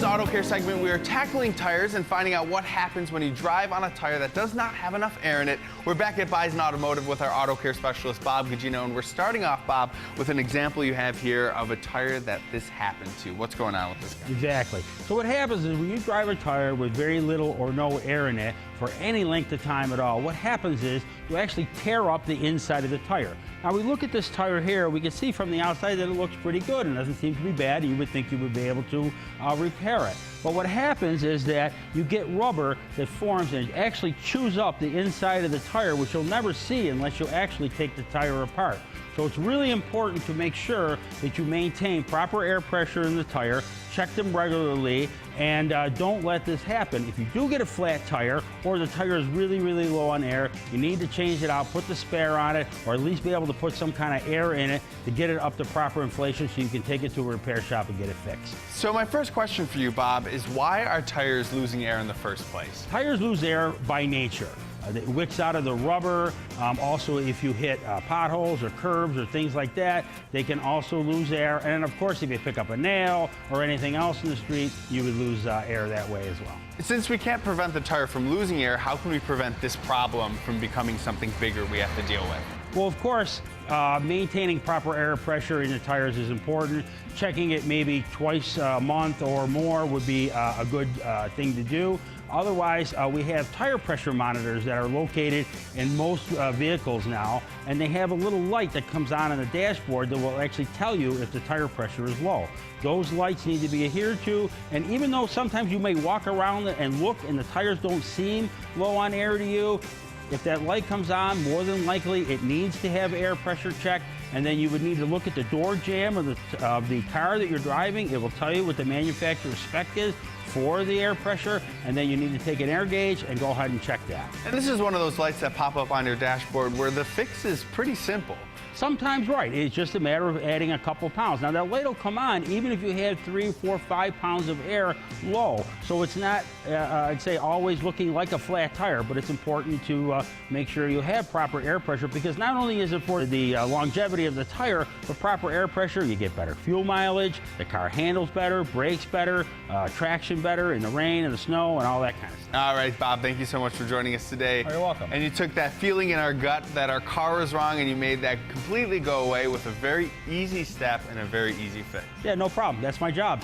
Auto Care segment, we are tackling tires and finding out what happens when you drive on a tire that does not have enough air in it. We're back at Bison Automotive with our Auto Care specialist, Bob Gugino, and we're starting off, Bob, with an example you have here of a tire that this happened to. What's going on with this guy? Exactly. So what happens is when you drive a tire with very little or no air in it for any length of time at all, what happens is you actually tear up the inside of the tire. Now we look at this tire here, we can see from the outside that it looks pretty good and doesn't seem to be bad. You would think you would be able to repair it. But what happens is that you get rubber that forms and it actually chews up the inside of the tire, which you'll never see unless you actually take the tire apart. So it's really important to make sure that you maintain proper air pressure in the tire, check them regularly, and don't let this happen. If you do get a flat tire or the tire is really, really low on air, you need to change it out, put the spare on it, or at least be able to put some kind of air in it to get it up to proper inflation so you can take it to a repair shop and get it fixed. So my first question for you, Bob, is why are tires losing air in the first place? Tires lose air by nature. It wicks out of the rubber. Also, if you hit potholes or curbs or things like that, they can also lose air. And of course, if you pick up a nail or anything else in the street, you would lose air that way as well. Since we can't prevent the tire from losing air, how can we prevent this problem from becoming something bigger we have to deal with? Well, of course, maintaining proper air pressure in the tires is important. Checking it maybe twice a month or more would be a good thing to do. Otherwise, we have tire pressure monitors that are located in most vehicles now, and they have a little light that comes on the dashboard that will actually tell you if the tire pressure is low. Those lights need to be adhered to, and even though sometimes you may walk around and look and the tires don't seem low on air to you, if that light comes on, more than likely it needs to have air pressure checked, and then you would need to look at the door jamb of the car that you're driving. It will tell you what the manufacturer's spec is for the air pressure, and then you need to take an air gauge and go ahead and check that. And this is one of those lights that pop up on your dashboard where the fix is pretty simple. Sometimes, right, it's just a matter of adding a couple pounds. Now that light will come on even if you have 3, 4, 5 pounds of air low. So it's not, I'd say, always looking like a flat tire, but it's important to make sure you have proper air pressure, because not only is it for the longevity of the tire, but proper air pressure, you get better fuel mileage, the car handles better, brakes better, traction better in the rain and the snow and all that kind of stuff. All right, Bob, thank you so much for joining us today. Oh, you're welcome. And you took that feeling in our gut that our car was wrong and you made that completely go away with a very easy step and a very easy fix. Yeah, no problem. That's my job.